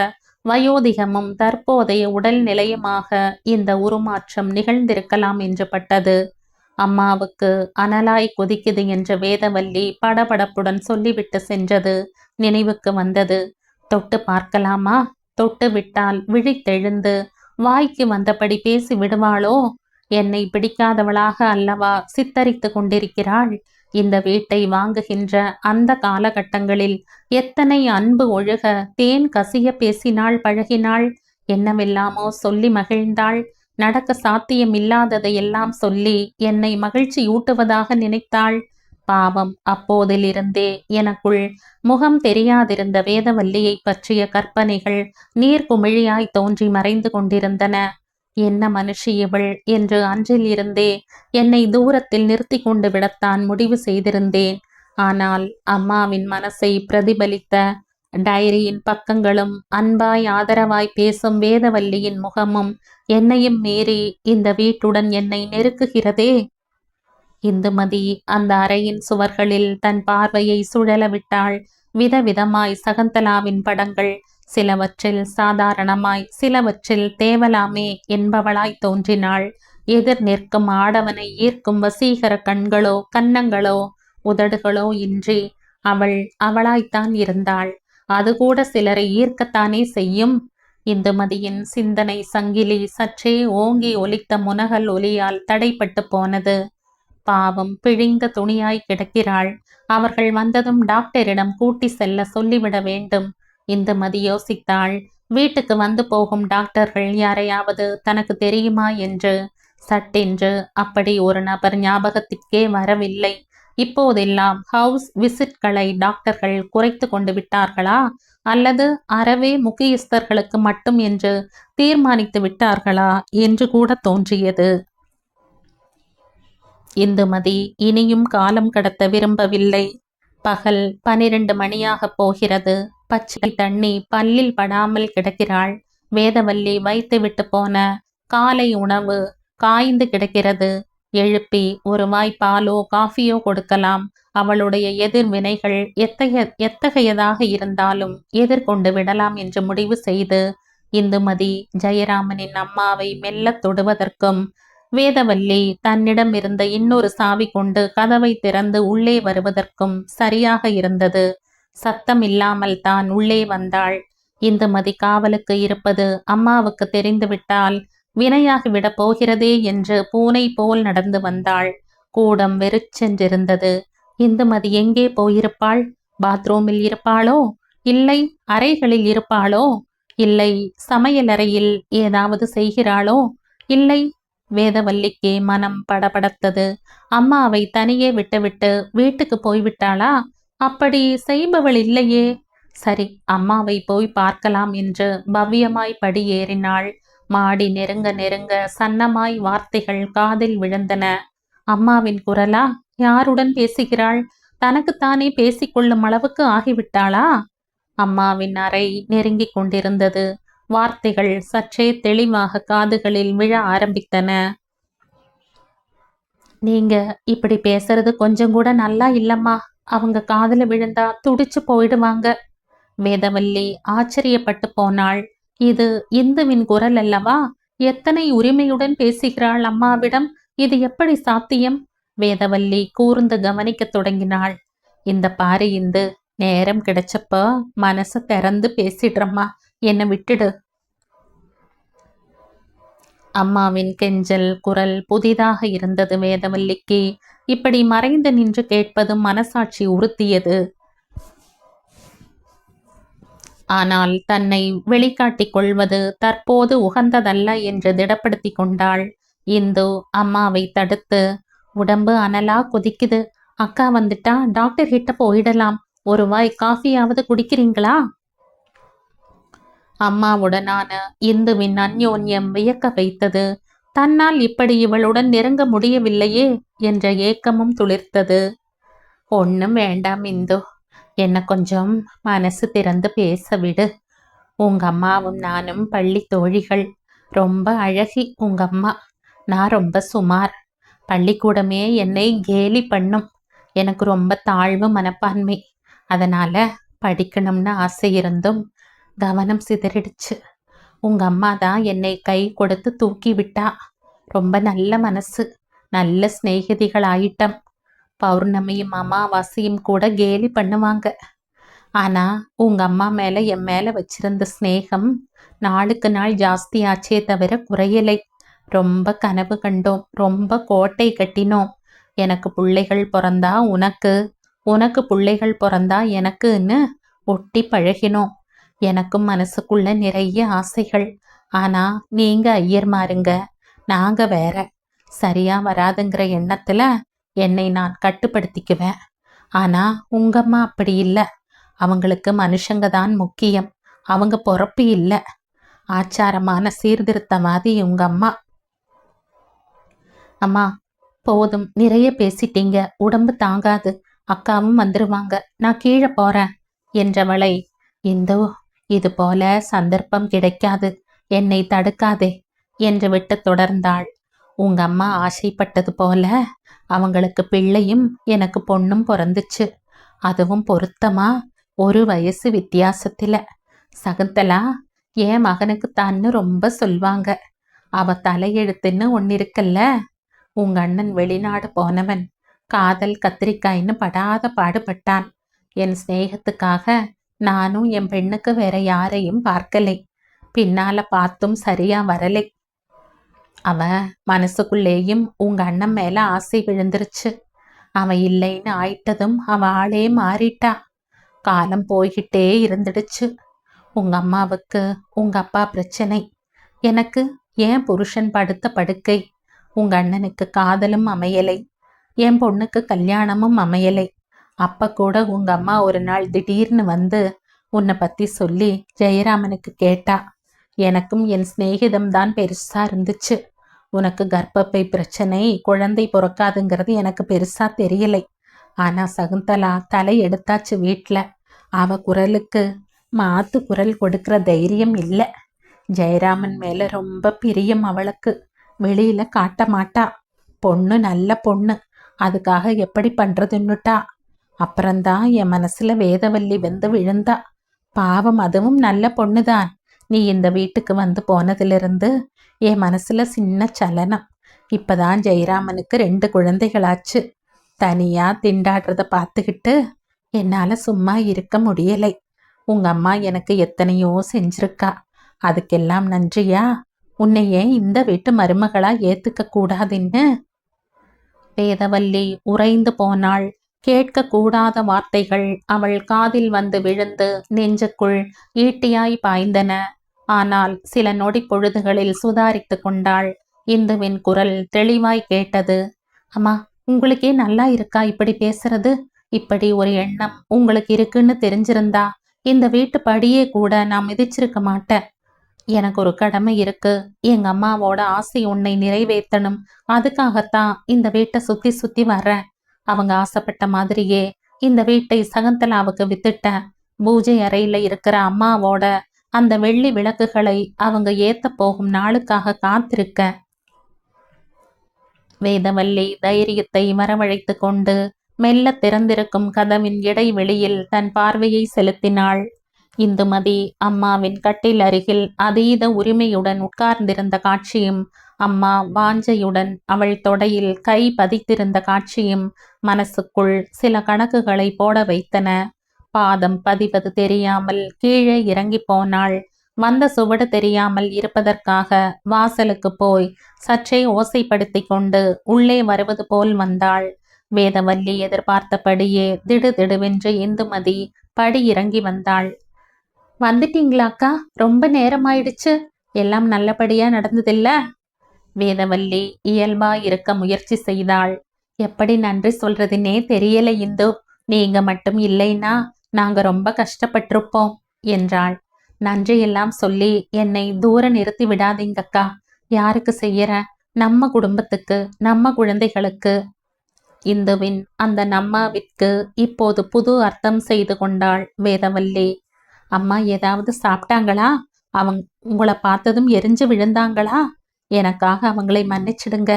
வயோதிகமும் தற்போதைய உடல் நிலையுமாக இந்த உருமாற்றம் நிகழ்ந்திருக்கலாம் என்று பட்டது. அம்மாவுக்கு அனலாய் கொதிக்குது என்ற வேதவல்லி படபடப்புடன் சொல்லிவிட்டு சென்றது நினைவுக்கு வந்தது. தொட்டு பார்க்கலாமா? தொட்டு விட்டால் விழித்தெழுந்து வாய்க்கு வந்தபடி பேசி விடுவாளோ? என்னை பிடிக்காதவளாக அல்லவா சித்தரித்து கொண்டிருக்கிறாள். இந்த வீட்டை வாங்குகின்ற அந்த காலகட்டங்களில் எத்தனை அன்பு ஒழுக தேன் கசிய பேசினாள், பழகினாள், என்னவெல்லாமோ சொல்லி மகிழ்ந்தாள். நடக்க சாத்தியமில்லாததையெல்லாம் சொல்லி என்னை மகிழ்ச்சியூட்டுவதாக நினைத்தாள். பாவம், அப்போதிலிருந்தே எனக்குள் முகம் தெரியாதிருந்த வேதவல்லியை பற்றிய கற்பனைகள் நீர்க்குமிழியாய் தோன்றி மறைந்து கொண்டிருந்தன. என்ன மனுஷி இவள் என்று அன்றில் இருந்தே என்னை தூரத்தில் நிறுத்தி கொண்டு விடத்தான் முடிவு செய்திருந்தேன். ஆனால் அம்மாவின் மனசை பிரதிபலித்த டைரியின் பக்கங்களும் அன்பாய் ஆதரவாய் பேசும் வேதவல்லியின் முகமும் என்னையும் மீறி இந்த வீட்டுடன் என்னை நெருக்குகிறதே. இந்துமதி அந்த அறையின் சுவர்களில் தன் பார்வையை சுழல விட்டாள். விதவிதமாய் சகந்தலாவின் படங்கள், சிலவற்றில் சாதாரணமாய், சிலவற்றில் தேவலாமே என்பவளாய் தோன்றினாள். எதிர் நிற்கும் ஆடவனை ஈர்க்கும் வசீகர கண்களோ கன்னங்களோ உதடுகளோ இன்றி அவள் அவளாய்த்தான் இருந்தாள். அது கூட சிலரை ஈர்க்கத்தானே செய்யும். இந்துமதியின் சிந்தனை சங்கிலி சற்றே ஓங்கி ஒலித்த முனகல் ஒலியால் தடைப்பட்டு போனது. பாவம், பிழிந்த துணியாய் கிடக்கிறாள். அவர்கள் வந்ததும் டாக்டரிடம் கூட்டி செல்ல சொல்லிவிட வேண்டும். இந்துமதி யோசித்தாள். வீட்டுக்கு வந்து போகும் டாக்டர்கள் யாரையாவது தனக்கு தெரியுமா என்று. சட்டென்று அப்படி ஒரு நபர் ஞாபகத்திற்கே வரவில்லை. இப்போதெல்லாம் ஹவுஸ் விசிட்களை டாக்டர்கள் குறைத்து கொண்டு விட்டார்களா, அல்லது அறவே முக்கியஸ்தர்களுக்கு மட்டும் என்று தீர்மானித்து விட்டார்களா என்று கூட தோன்றியது. இந்துமதி இனியும் காலம் கடத்த விரும்பவில்லை. பகல் 12 மணியாக போகிறது. பச்சை தண்ணி பல்லில் படாமல் கிடக்கிறாள். வேதவல்லி வைத்துவிட்டு போன காலை உணவு காய்ந்து கிடக்கிறது. எழுப்பி ஒரு வாய் பாலோ காஃபியோ கொடுக்கலாம். அவளுடைய எதிர்வினைகள் எத்தகையதாக இருந்தாலும் எதிர்கொண்டு விடலாம் என்று முடிவு செய்து இந்துமதி ஜெயராமனின் அம்மாவை மெல்ல தொடுவதற்கும் வேதவல்லி தன்னிடம் இருந்த இன்னொரு சாவி கொண்டு கதவை திறந்து உள்ளே வருவதற்கும் சரியாக இருந்தது. சத்தம் இல்லாமல் தான் உள்ளே வந்தாள். இந்துமதி காவலுக்கு இருப்பது அம்மாவுக்கு தெரிந்துவிட்டால் வினையாகிவிடப் போகிறதே என்று பூனை போல் நடந்து வந்தாள். கூடம் வெறிச்சென்றிருந்தது. இந்துமதி எங்கே போயிருப்பாள்? பாத்ரூமில் இருப்பாளோ? இல்லை அறைகளில் இருப்பாளோ? இல்லை சமையலறையில் ஏதாவது செய்கிறாளோ? இல்லை. வேதவல்லிக்கு மனம் படபடத்தது. அம்மாவை தனியே விட்டுவிட்டு வீட்டுக்கு போய்விட்டாளா? அப்படி செய்பவள் இல்லையே. சரி, அம்மாவை போய் பார்க்கலாம் என்று பவ்யமாய் படி ஏறினாள். மாடி நெருங்க நெருங்க சன்னமாய் வார்த்தைகள் காதில் விழுந்தன. அம்மாவின் குரலா? யாருடன் பேசுகிறாள்? தனக்குத்தானே பேசிக்கொள்ளும் அளவுக்கு ஆகிவிட்டாளா? அம்மாவின் அறை நெருங்கிக் கொண்டிருந்தது. வார்த்தைகள் சற்றே தெளிவாக காதுகளில் விழ ஆரம்பித்தன. நீங்க இப்படி பேசுறது கொஞ்சம் கூட நல்லா இல்லம்மா. அவங்க காதுல விழுந்தா துடிச்சு போயிடுவாங்க. வேதவல்லி ஆச்சரியப்பட்டு போனாள். இது இந்துவின் குரல் அல்லவா? எத்தனை உரிமையுடன் பேசுகிறாள் அம்மாவிடம். இது எப்படி சாத்தியம்? வேதவல்லி கூர்ந்து கவனிக்க தொடங்கினாள். இந்த பாரு இந்து, நேரம் கிடைச்சப்ப மனசை திறந்து பேசிடுறம்மா, என்னை விட்டுடு. அம்மாவின் கெஞ்சல் குரல் புதிதாக இருந்தது வேதவல்லிக்கு. இப்படி மறைந்து நின்று கேட்பதும் மனசாட்சி உறுத்தியது. ஆனால் தன்னை வெளிக்காட்டிக் கொள்வது தற்போது உகந்ததல்ல என்று திடப்படுத்தி கொண்டாள். இந்து அம்மாவை தடுத்து, உடம்பு அனலா கொதிக்குது, அக்கா வந்துட்டா டாக்டர் கிட்ட போயிடலாம், ஒரு வாய் காஃபியாவது குடிக்கிறீங்களா? அம்மாவுடனான இந்துவின் அந்யோன்யம் வியக்க வைத்தது. தன்னால் இப்படி இவளுடன் நெருங்க முடியவில்லையே என்ற ஏக்கமும் துளிர்த்தது. ஒன்றும் வேண்டாம் இந்து, என்ன கொஞ்சம் மனசு திறந்து பேச விடு. உங்க அம்மாவும் நானும் பள்ளி தோழிகள். ரொம்ப அழகி உங்க அம்மா. நான் ரொம்ப சுமார். பள்ளிக்கூடமே என்னை கேலி பண்ணும். எனக்கு ரொம்ப தாழ்வு மனப்பான்மை. அதனால படிக்கணும்னு ஆசை இருந்தும் கவனம் சிதறிடுச்சு. உங்க அம்மா தான் என்னை கை கொடுத்து தூக்கி விட்டா. ரொம்ப நல்ல மனசு, நல்ல சிநேகிதிகள் ஆயிட்டம். பௌர்ணமியும் அமாவாசையும் கூட கேலி பண்ணுவாங்க. ஆனா உங்க அம்மா மேல என் மேல வச்சிருந்த ஸ்நேகம் நாளுக்கு நாள் ஜாஸ்தியாச்சே தவிர குறையலை. ரொம்ப கனவு கண்டோம், ரொம்ப கோட்டை கட்டினோம். எனக்கு பிள்ளைகள் பிறந்தா உனக்கு, உனக்கு பிள்ளைகள் பிறந்தா எனக்குன்னு ஒட்டி பழகினோம். எனக்கும் மனசுக்குள்ள நிறைய ஆசைகள். ஆனா நீங்க ஐயர்மாருங்க, நாங்க வேற. சரியா வராதுங்கிற எண்ணத்துல என்னை நான் கட்டுப்படுத்திக்குவேன். ஆனா உங்கம்மா அப்படி இல்லை. அவங்களுக்கு மனுஷங்க தான் முக்கியம், அவங்க பொறப்பு இல்லை. ஆச்சாரமான சீர்திருத்தவாதி உங்க அம்மா. அம்மா போதும், நிறைய பேசிட்டீங்க, உடம்பு தாங்காது, அக்காவும் வந்துருவாங்க, நான் கீழே போறேன் என்றவளை, இந்தோ இது போல சந்தர்ப்பம் கிடைக்காது, என்னை தடுக்காதே என்று விட்டு தொடர்ந்தாள். உங்க அம்மா ஆசைப்பட்டது போல அவங்களுக்கு பிள்ளையும் எனக்கு பொண்ணும் பிறந்துச்சு. அதுவும் பொருத்தமா 1 வயசு வித்தியாசத்துல. சகுந்தலா என் மகனுக்கு தான்னு ரொம்ப சொல்வாங்க. அவ தலையெழுத்துன்னு ஒன்னு இருக்குல்ல. உங்க அண்ணன் வெளிநாடு போனவன், காதல் கத்திரிக்காய்ன்னு படாத பாடுபட்டான். என் சிநேகத்துக்காக நானும் என் பெண்ணுக்கு வேற யாரையும் பார்க்கலை. பின்னால பார்த்தும் சரியா வரலை. அவ மனசுக்குள்ளேயும் உங்க அண்ணன் மேல ஆசை விழுந்துருச்சு. அவன் இல்லைன்னு ஆயிட்டதும் அவ ஆளே மாறிட்டா. காலம் போய்கிட்டே இருந்துடுச்சு. உங்க அம்மாவுக்கு உங்க அப்பா பிரச்சனை, எனக்கு என் புருஷன் படுத்த படுக்கை. உங்க அண்ணனுக்கு காதலும் அமையலை, என் பொண்ணுக்கு கல்யாணமும் அமையலை. அப்ப கூட உங்க அம்மா ஒரு நாள் திடீர்னு வந்து உன்னை பத்தி சொல்லி ஜெயராமனுக்கு கேட்டா. எனக்கும் என் சிநேகிதம்தான் பெருசா இருந்துச்சு. உனக்கு கர்ப்பப்பை பிரச்சனை, குழந்தை பிறக்காதுங்கிறது எனக்கு பெருசா தெரியலை. ஆனா சகுந்தலா தலை எடுத்தாச்சு வீட்ல. அவ குரலுக்கு மாத்து குரல் கொடுக்கிற தைரியம் இல்லை. ஜெயராமன் மேல ரொம்ப பிரியம் அவளுக்கு, வெளியில காட்ட மாட்டா. பொண்ணு நல்ல பொண்ணு, அதுக்காக எப்படி பண்றதுன்னுட்டா. அப்புறம்தான் என் மனசுல வேதவல்லி வந்து விழுந்தா. பாவம், அதுவும் நல்ல பொண்ணுதான். நீ இந்த வீட்டுக்கு வந்து போனதிலிருந்து என் மனசுல சின்ன சலனம். இப்பதான் ஜெயராமனுக்கு 2 குழந்தைகளாச்சு. தனியா திண்டாடுறத பார்த்துக்கிட்டு என்னால சும்மா இருக்க முடியலை. உங்க அம்மா எனக்கு எத்தனையோ செஞ்சிருக்கா, அதுக்கெல்லாம் நன்றியா? உன்னை ஏன் இந்த வீட்டு மருமகளா ஏத்துக்க கூடாதுன்னு? வேதவல்லி உறைந்து போனாள். கேட்க கூடாத வார்த்தைகள் அவள் காதில் வந்து விழுந்து நெஞ்சுக்குள் ஈட்டியாய் பாய்ந்தன. ஆனால் சில நொடி பொழுதுகளில் சுதாரித்து கொண்டாள். இந்துவின் குரல் தெளிவாய் கேட்டது. அம்மா, உங்களுக்கே நல்லா இருக்கா இப்படி பேசுறது? இப்படி ஒரு எண்ணம் உங்களுக்கு இருக்குன்னு தெரிஞ்சிருந்தா இந்த வீட்டு படியே கூட நான் மிதிச்சிருக்க மாட்டேன். எனக்கு ஒரு கடமை இருக்கு. எங்க அம்மாவோட ஆசை உன்னை நிறைவேற்றணும். அதுக்காகத்தான் இந்த வீட்டை சுத்தி சுத்தி வர்றேன். அவங்க ஆசைப்பட்ட மாதிரியே இந்த வீட்டை சகுந்தலாவுக்கு வித்துட்டேன். பூஜை அறையில இருக்கிற அம்மாவோட அந்த வெள்ளி விளக்குகளை அவங்க ஏத்த போகும் நாளுக்காக காத்திருக்க. வேதவல்லி தைரியத்தை வரவழைத்து கொண்டு மெல்ல திறந்திருக்கும் கதவின் இடைவெளியில் தன் பார்வையை செலுத்தினாள். இந்துமதி அம்மாவின் கட்டில் அருகில் அதீத உரிமையுடன் உட்கார்ந்திருந்த காட்சியும், அம்மா வாஞ்சையுடன் அவள் தொடையில் கை பதித்திருந்த காட்சியும் மனசுக்குள் சில கணக்குகளை போட வைத்தன. பாதம் பதிவது தெரியாமல் கீழே இறங்கி போனாள். வந்த சுவடு தெரியாமல் இருப்பதற்காக வாசலுக்கு போய் சற்றே ஓசைப்படுத்தி கொண்டு உள்ளே வருவது போல் வந்தாள். வேதவல்லி எதிர்பார்த்தபடியே திடுதிடுவென்று இந்துமதி படி இறங்கி வந்தாள். வந்துட்டீங்களாக்கா? ரொம்ப நேரமாயிடுச்சு. எல்லாம் நல்லபடியா நடந்ததில்ல? வேதவல்லி இயல்பா இருக்க முயற்சி செய்தாள். எப்படி நன்றி சொல்றதுன்னே தெரியல இந்து. நீங்க மட்டும் இல்லைன்னா நாங்க ரொம்ப கஷ்டப்பட்டிருப்போம் என்றாள். நன்றி எல்லாம் சொல்லி என்னை தூர நிறுத்தி விடாதீங்கக்கா. யாருக்கு செய்யற? நம்ம குடும்பத்துக்கு, நம்ம குழந்தைகளுக்கு. இந்துவின் அந்த நம்மாவிற்கு இப்போது புது அர்த்தம் செய்து கொண்டாள் வேதவல்லி. அம்மா ஏதாவது சாப்பிட்டாங்களா? உங்களை பார்த்ததும் எரிஞ்சு விழுந்தாங்களா? எனக்காக அவங்களை மன்னிச்சிடுங்க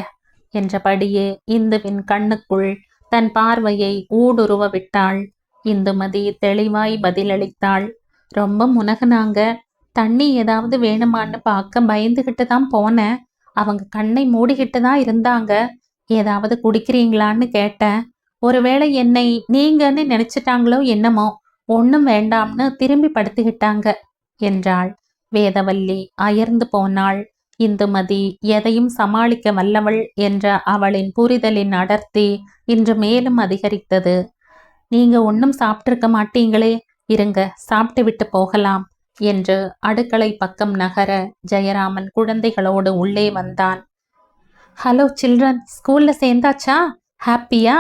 என்றபடியே இந்துவின் கண்ணுக்குள் தன் பார்வையை ஊடுருவ விட்டாள். இந்துமதி தெளிவாய் பதிலளித்தாள். ரொம்ப முனகுனாங்க. தண்ணி ஏதாவது வேணுமான்னு பார்க்க பயந்துகிட்டு தான் போனேன். அவங்க கண்ணை மூடிக்கிட்டு தான் இருந்தாங்க. ஏதாவது குடிக்கிறீங்களான்னு கேட்டேன். ஒருவேளை என்னை நீங்கன்னு நினைச்சிட்டாங்களோ என்னமோ. ஒன்னும் வேண்டாம்னு திரும்பி படுத்துக்கிட்டாங்க என்றாள். வேதவல்லி அயர்ந்து போனாள். இந்துமதி எதையும் சமாளிக்க வல்லவள் என்ற அவளின் புரிதலின் அடர்த்தி இன்று மேலும் அதிகரித்தது. நீங்க ஒன்னும் சாப்பிட்டிருக்க மாட்டீங்களே, இருங்க சாப்பிட்டு விட்டு போகலாம் என்று அடுக்களை பக்கம் நகர ஜெயராமன் குழந்தைகளோடு உள்ளே வந்தான். ஹலோ சில்ட்ரன், ஸ்கூல்ல சேர்ந்தாச்சா, ஹாப்பியா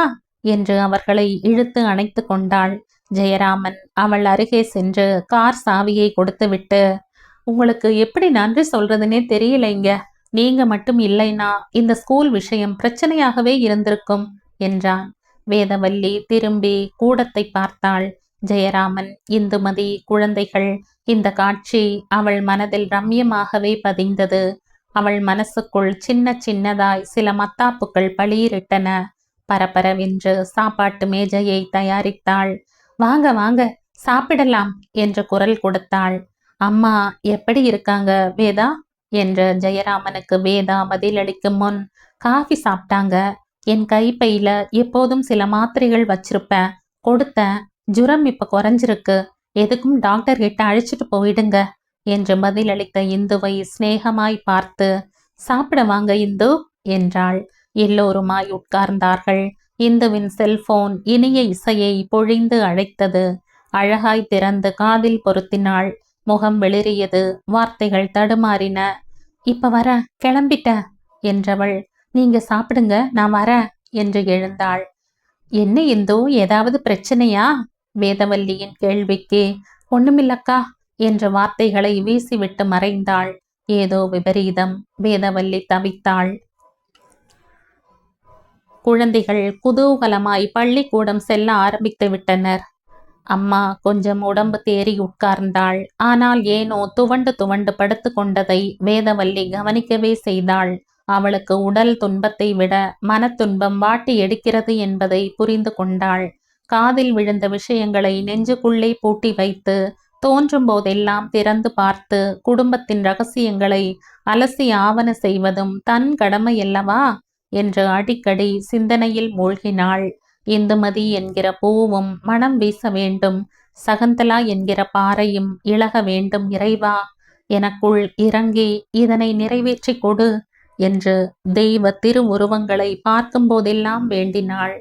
என்று அவர்களை இழுத்து அணைத்து கொண்டாள். ஜெயராமன் அவள் அருகே சென்று கார் சாவியை கொடுத்துவிட்டு, உங்களுக்கு எப்படி நன்றி சொல்றதுன்னே தெரியலைங்க, நீங்க மட்டும் இல்லைனா இந்த ஸ்கூல் விஷயம் பிரச்சனையாகவே இருந்திருக்கும் என்றான். வேதவல்லி திரும்பி கூடத்தை பார்த்தாள். ஜெயராமன், இந்துமதி, குழந்தைகள், இந்த காட்சி அவள் மனதில் ரம்யமாகவே பதிந்தது. அவள் மனசுக்குள் சின்ன சின்னதாய் சில மத்தாப்புகள் பளீரிட்டன. பரபரவென்று சாப்பாட்டு மேஜையை தயாரித்தாள். வாங்க வாங்க சாப்பிடலாம் என்று குரல் கொடுத்தாள். அம்மா எப்படி இருக்காங்க வேதா என்று ஜெயராமனுக்கு வேதா பதிலளிக்கும் முன், காஃபி சாப்பிட்டாங்க, என் கைப்பையில எப்போதும் சில மாத்திரைகள் வச்சிருப்பேன், கொடுத்தேன், ஜுரம் இப்ப குறைஞ்சிருக்கு, எதுக்கும் டாக்டர் கிட்ட அழைச்சிட்டு போயிடுங்க என்று பதிலளித்த இந்துவை சிநேகமாய் பார்த்து, சாப்பிட வாங்க இந்து என்றாள். எல்லோருமாய் உட்கார்ந்தார்கள். இந்துவின் செல்போன் இனிய இசையை பொழிந்து அழைத்தது. அழகாய் திறந்து காதில் பொருத்தினாள். முகம் வெளிரியது, வார்த்தைகள் தடுமாறின. இப்ப வர, கிளம்பிட்ட என்றவள். நீங்க சாப்பிடுங்க, நான் வர என்று எழுந்தாள். என்ன இந்து, ஏதாவது பிரச்சனையா வேதவல்லியின் கேள்விக்கு, ஒண்ணுமில்லக்கா என்ற வார்த்தைகளை வீசிவிட்டு மறைந்தாள். ஏதோ விபரீதம். வேதவல்லி தவித்தாள். குழந்தைகள் குதூகலமாய் பள்ளிக்கூடம் செல்ல ஆரம்பித்து விட்டனர். அம்மா கொஞ்சம் உடம்பு தேறி உட்கார்ந்தாள். ஆனால் ஏனோ துவண்டு துவண்டு படுத்து கொண்டதை வேதவல்லி கவனிக்கவே செய்தாள். அவளுக்கு உடல் துன்பத்தை விட மனத்துன்பம் வாட்டி எடுக்கிறது என்பதை புரிந்து கொண்டாள். காதில் விழுந்த விஷயங்களை நெஞ்சுக்குள்ளே பூட்டி வைத்து தோன்றும் போதெல்லாம் திறந்து பார்த்து குடும்பத்தின் ரகசியங்களை அலசி ஆவண செய்வதும் தன் கடமையல்லவா என்று அடிக்கடி சிந்தனையில் மூழ்கினாள். இந்துமதி என்கிற பூவும் மனம் வீச வேண்டும், சகந்தலா என்கிற பாறையும் இழக வேண்டும். இறைவா, எனக்குள் இறங்கி இதனை நிறைவேற்றி கொடு என்று தெய்வ திருவுருவங்களை பார்க்கும் போதெல்லாம் வேண்டினாள்.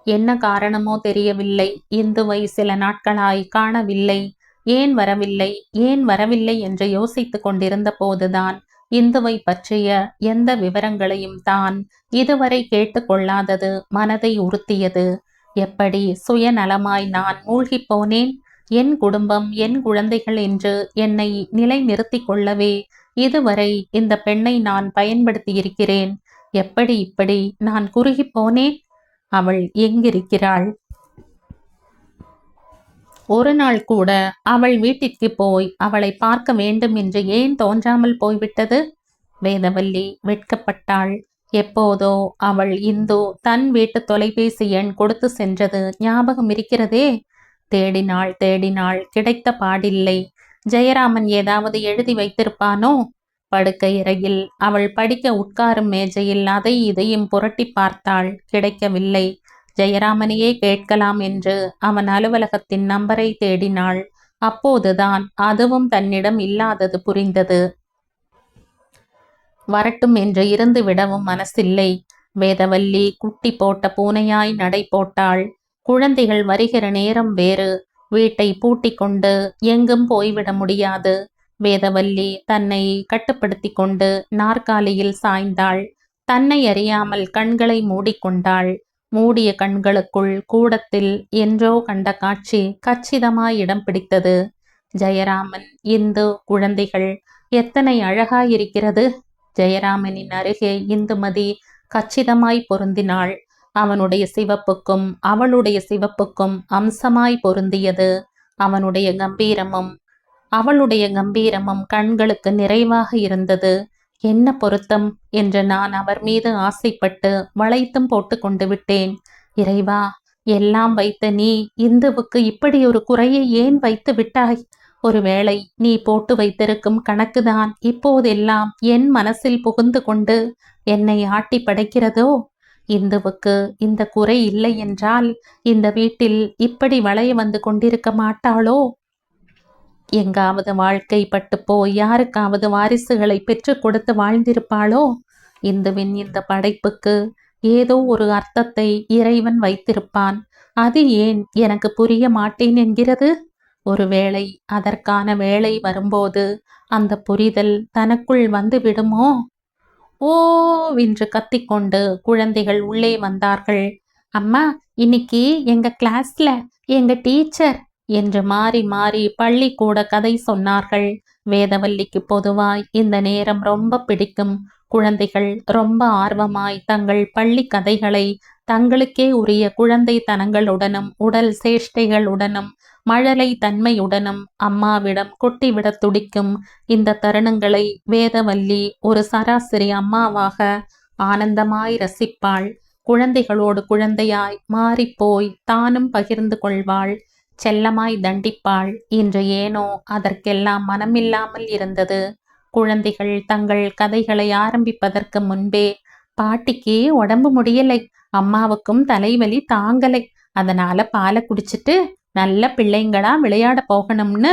என்ன காரணமோ தெரியவில்லை, இந்துவை சில நாட்களாய் காணவில்லை. ஏன் வரவில்லை ஏன் வரவில்லை என்று யோசித்துக் கொண்டிருந்த போதுதான் இந்துவை பற்றிய எந்த விவரங்களையும் தான் இதுவரை கேட்டுக்கொள்ளாதது மனதை உறுத்தியது. எப்படி சுயநலமாய் நான் மூழ்கி போனேன். என் குடும்பம், என் குழந்தைகள் என்று என்னை நிலை நிறுத்தி கொள்ளவே இதுவரை இந்த பெண்ணை நான் பயன்படுத்தியிருக்கிறேன். எப்படி இப்படி நான் குறுகி போனேன்? அவள் எங்கிருக்கிறாள்? ஒரு நாள் கூட அவள் வீட்டிற்கு போய் அவளை பார்க்க வேண்டும் என்று ஏன் தோன்றாமல் போய்விட்டது? வேதவல்லி வெட்கப்பட்டாள். எப்போதோ அவள் இந்து தன் வீட்டு தொலைபேசி எண் கொடுத்து சென்றது ஞாபகம் இருக்கிறதே. தேடினாள் தேடினாள், கிடைத்த பாடில்லை. ஜெயராமன் ஏதாவது எழுதி வைத்திருப்பானோ? படுக்கை அறையில் அவள் படிக்க உட்காரும் மேஜையில் அதை இதையும் புரட்டி பார்த்தாள், கிடைக்கவில்லை. ஜெயராமனையே கேட்கலாம் என்று அவன் அலுவலகத்தின் நம்பரை தேடினாள். அப்போதுதான் அதுவும் தன்னிடம் இல்லாதது புரிந்தது. வரட்டும் என்று இருந்து விடவும் மனசில்லை. வேதவல்லி குட்டி போட்ட பூனையாய் நடை போட்டாள். குழந்தைகள் வருகிற நேரம் வேறு. வீட்டை பூட்டி கொண்டு எங்கும் போய்விட முடியாது. வேதவல்லி தன்னை கட்டுப்படுத்தி கொண்டு நாற்காலியில் சாய்ந்தாள். தன்னை அறியாமல் கண்களை மூடிக்கொண்டாள். மூடிய கண்களுக்குள் கூடத்தில் என்றோ கண்ட காட்சி கச்சிதமாய் இடம் பிடித்தது. ஜெயராமன், இந்து, குழந்தைகள், எத்தனை அழகாயிருக்கிறது. ஜெயராமனின் அருகே இந்துமதி கச்சிதமாய் பொருந்தினாள். அவனுடைய சிவப்புக்கும் அவளுடைய சிவப்புக்கும் அம்சமாய் பொருந்தியது. அவனுடைய கம்பீரமும் அவளுடைய கம்பீரமும் கண்களுக்கு நிறைவாக இருந்தது. என்ன பொருத்தம் என்று நான் அவர் மீது ஆசைப்பட்டு வளைத்தும் போட்டு கொண்டு விட்டேன். இறைவா, எல்லாம் வைத்த நீ இந்துவுக்கு இப்படி ஒரு குறையை ஏன் வைத்து விட்டாய்? ஒருவேளை நீ போட்டு வைத்திருக்கும் கணக்குதான் இப்போதெல்லாம் என் மனசில் புகுந்து கொண்டு என்னை ஆட்டி படைக்கிறதோ? இந்துவுக்கு இந்த குறை இல்லை என்றால் இந்த வீட்டில் இப்படி வளைய வந்து கொண்டிருக்க மாட்டாளோ? எங்காவது வாழ்க்கை பட்டு போய் யாருக்காவது வாரிசுகளை பெற்றுக் கொடுத்து வாழ்ந்திருப்பாளோ? இந்துவின் இந்த படைப்புக்கு ஏதோ ஒரு அர்த்தத்தை இறைவன் வைத்திருப்பான். அது ஏன் எனக்கு புரிய மாட்டேன் என்கிறது? ஒருவேளை அதற்கான வேளை வரும்போது அந்த புரிதல் தனக்குள் வந்து விடுமோ? ஓவென்று கத்திக்கொண்டு குழந்தைகள் உள்ளே வந்தார்கள். அம்மா, இன்னைக்கு எங்க கிளாஸ்ல எங்க டீச்சர் என்று மாறி மாறி பள்ளிக்கூட கதை சொன்னார்கள். வேதவல்லிக்கு பொதுவாய் இந்த நேரம் ரொம்ப பிடிக்கும். குழந்தைகள் ரொம்ப ஆர்வமாய் தங்கள் பள்ளி கதைகளை தங்களுக்கே உரிய குழந்தைத்தனங்களுடனும் உடல் சேஷ்டைகளுடனும் மழலை தன்மையுடனும் அம்மாவிடம் கொட்டிவிட துடிக்கும். இந்த தருணங்களை வேதவல்லி ஒரு சராசரி அம்மாவாக ஆனந்தமாய் ரசிப்பாள். குழந்தைகளோடு குழந்தையாய் மாறிப்போய் தானும் பகிர்ந்து கொள்வாள். செல்லமாய் தண்டிப்பாள். இன்று ஏனோ அதற்கெல்லாம் மனமில்லாமல் இருந்தது. குழந்தைகள் தங்கள் கதைகளை ஆரம்பிப்பதற்கு முன்பே, பாட்டிக்கு உடம்பு முடியலை, அம்மாவுக்கும் தலைவலி தாங்கலை, அதனால பாலை குடிச்சிட்டு நல்ல பிள்ளைங்களா விளையாட போகணும்னு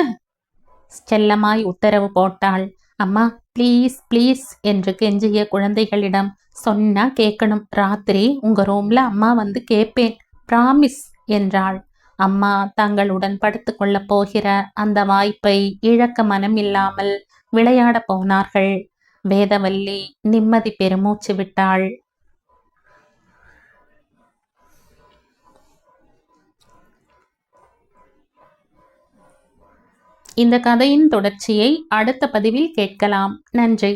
செல்லமாய் உத்தரவு போட்டாள். அம்மா, ப்ளீஸ் ப்ளீஸ் என்று கெஞ்சிய குழந்தைகளிடம், சொன்னா கேட்கணும், ராத்திரி உங்க ரூம்ல அம்மா வந்து கேட்பேன், பிராமிஸ் என்றாள். அம்மா தங்களுடன் படுத்துக்கொள்ளப் போகிற அந்த வாய்ப்பை இழக்க மனமில்லாமல் விளையாட போனார்கள். வேதவல்லி நிம்மதி பெருமூச்சு விட்டாள். இந்த கதையின் தொடர்ச்சியை அடுத்த பதிவில் கேட்கலாம். நன்றி.